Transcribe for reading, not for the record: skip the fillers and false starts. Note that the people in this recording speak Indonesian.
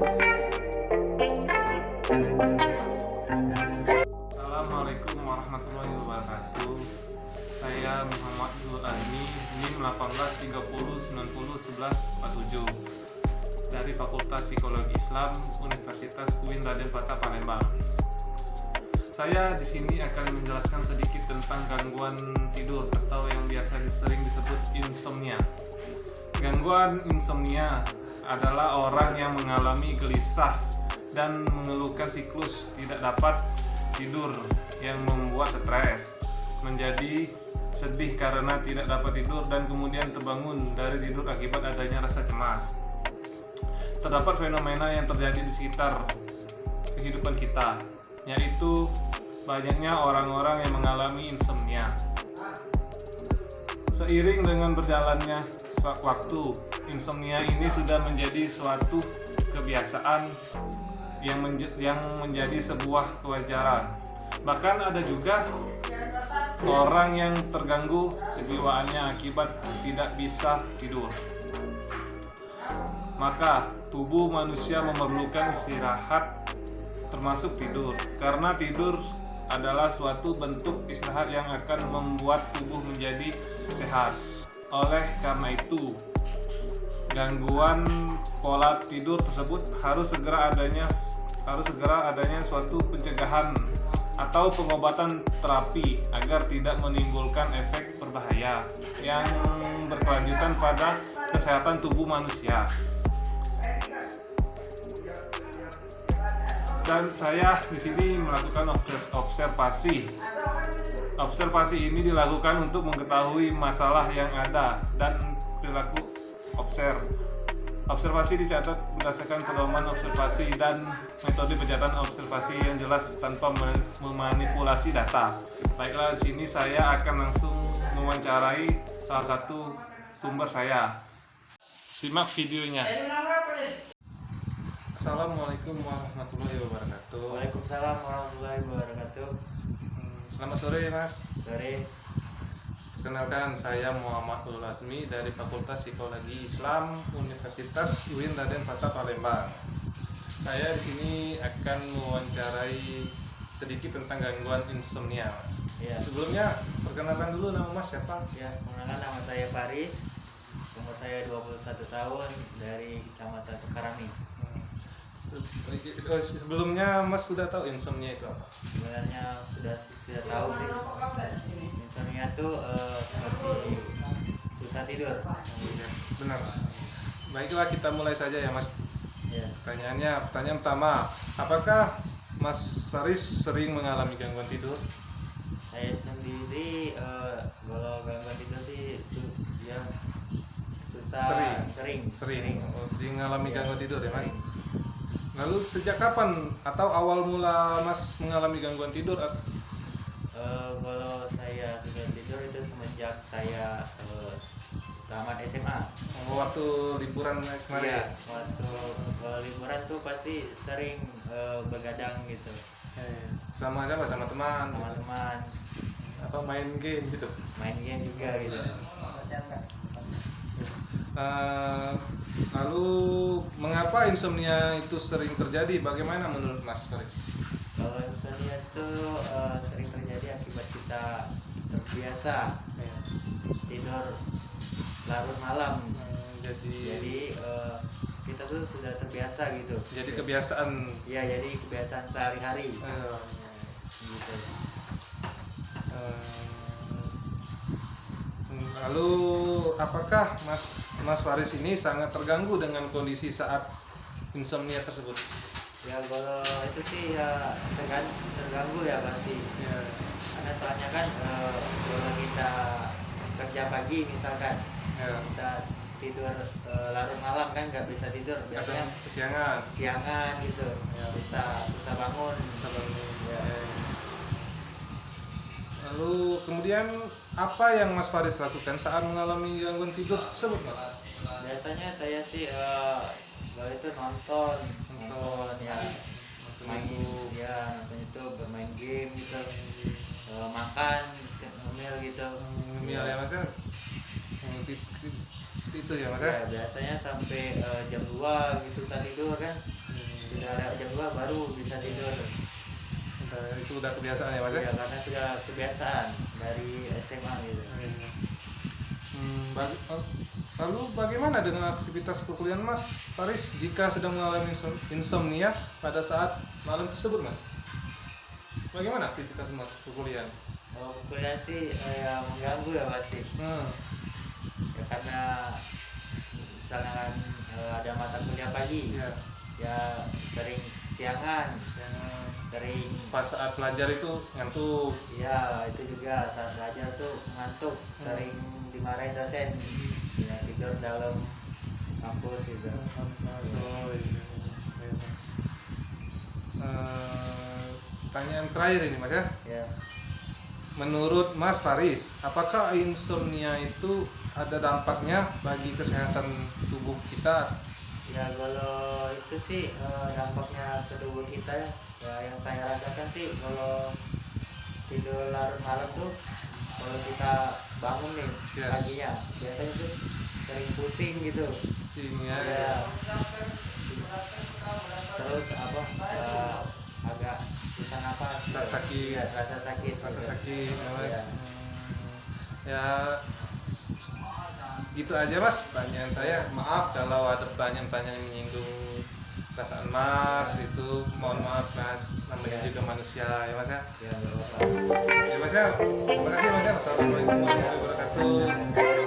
Assalamualaikum warahmatullahi wabarakatuh. Saya Muhammad Nur Azmi, NIM 1830901147 dari Fakultas Psikologi Islam Universitas UIN Raden Fatah Palembang. Saya di sini akan menjelaskan sedikit tentang gangguan tidur atau yang biasa sering disebut insomnia. Gangguan insomnia adalah orang yang mengalami gelisah dan mengeluhkan siklus tidak dapat tidur yang membuat stres, menjadi sedih karena tidak dapat tidur dan kemudian terbangun dari tidur akibat adanya rasa cemas. Terdapat fenomena yang terjadi di sekitar kehidupan kita, yaitu banyaknya orang-orang yang mengalami insomnia. Seiring dengan berjalannya waktu, insomnia ini sudah menjadi suatu kebiasaan yang menjadi sebuah kewajaran. Bahkan ada juga orang yang terganggu kejiwaannya akibat tidak bisa tidur. Maka tubuh manusia memerlukan istirahat, termasuk tidur, karena tidur adalah suatu bentuk istirahat yang akan membuat tubuh menjadi sehat. Oleh karena itu, gangguan pola tidur tersebut harus segera adanya suatu pencegahan atau pengobatan terapi agar tidak menimbulkan efek berbahaya yang berkelanjutan pada kesehatan tubuh manusia. Dan saya di sini melakukan observasi. Observasi ini dilakukan untuk mengetahui masalah yang ada dan perilaku observasi dicatat berdasarkan pedoman observasi dan metode pencatatan observasi yang jelas tanpa memanipulasi data. Baiklah, di sini saya akan langsung mewawancarai salah satu sumber saya. Simak videonya. Assalamualaikum warahmatullahi wabarakatuh. Waalaikumsalam warahmatullahi wabarakatuh. Selamat sore, Mas. Sore. Perkenalkan, saya Muhammad Nur Azmi dari Fakultas Psikologi Islam Universitas UIN Raden Fatah Palembang. Saya di sini akan mewawancarai sedikit tentang gangguan insomnia, Mas. Ya. Sebelumnya, perkenalkan dulu nama Mas siapa? Ya, perkenalkan nama saya Faris. Umur saya 21 tahun dari Kecamatan Sukarami. Sebelumnya Mas sudah tahu insomnia itu apa? Sebenarnya sudah tahu sih. Insomnia itu seperti susah tidur. Benar, Mas. Baiklah, kita mulai saja ya, Mas. Ya. Pertanyaan pertama, apakah Mas Faris sering mengalami gangguan tidur? Saya sendiri kalau gangguan tidur sih ya susah Sering sering mengalami Ya, gangguan tidur ya, Mas. sering. Lalu sejak kapan atau awal mula Mas mengalami gangguan tidur? Kalau saya sudah tidur itu semenjak saya tamat SMA. Waktu liburan Iya, kemarin. waktu liburan tuh pasti sering begadang gitu Sama siapa? Sama teman? teman-teman, Atau main game gitu? main game juga gitu. Lalu mengapa insomnia itu sering terjadi? Bagaimana menurut Mas Faris? Kalau insomnia itu sering terjadi akibat kita terbiasa tidur larut malam. Jadi kita tuh sudah terbiasa gitu. Jadi kebiasaan. Iya, jadi kebiasaan sehari-hari gitu. Lalu apakah Mas Faris ini sangat terganggu dengan kondisi saat insomnia tersebut? Ya kalau itu sih ya terganggu ya pasti. Ya. Karena soalnya kan kalau kita kerja pagi misalkan Ya. kita tidur larut malam kan nggak bisa tidur, biasanya Kesiangan. siangan gitu, Ya. susah bangun. Ya. Lalu kemudian apa yang Mas Faris lakukan saat mengalami gangguan tidur tersebut, Mas? Biasanya saya sih kalau itu nonton ya, main nonton YouTube, bermain game gitu, makan ngemil gitu. Ngemil ya, Mas. Seperti itu ya, Mas. Ya, biasanya sampai jam 2 gitu susah tidur kan. sudah lewat jam 2 baru bisa tidur. Itu udah kebiasaan ya mas ya? Ya karena sudah kebiasaan dari SMA gitu. Lalu bagaimana dengan aktivitas perkuliahan Mas Faris jika sedang mengalami insomnia pada saat malam tersebut Mas? Bagaimana aktivitas Mas perkuliahan? Kalau kuliah sih ya mengganggu ya pasti. Ya karena misalnya kan ada mata kuliah pagi, Ya, ya sering siangan, sering pas saat belajar itu ngantuk. ya itu juga saat belajar tuh ngantuk, sering dimarahin dosen, ya tidur dalam kampus gitu. Oh, iya, iya, Mas. Pertanyaan terakhir ini Mas ya. Ya, Menurut Mas Faris, apakah insomnia itu ada dampaknya bagi kesehatan tubuh kita? ya kalau itu sih dampaknya ke tubuh kita ya, ya yang saya rasakan sih kalau tidur larut malam tuh, kalau kita bangun nih Ya. paginya biasanya tuh sering pusing gitu. Pusingnya, Ya, terus apa agak susah napas, Rasa sakit. ya, rasa sakit rasa gitu. sakit, ya, Mas. Ya. Ya, gitu aja Mas pertanyaan saya. Maaf kalau ada pertanyaan-pertanyaan yang menyinggung perasaan Mas, itu mohon maaf Mas, namanya juga manusia ya Mas ya. Ya nggak apa-apa. Ya Mas ya, terima kasih Mas ya. Wassalamualaikum warahmatullahi wabarakatuh.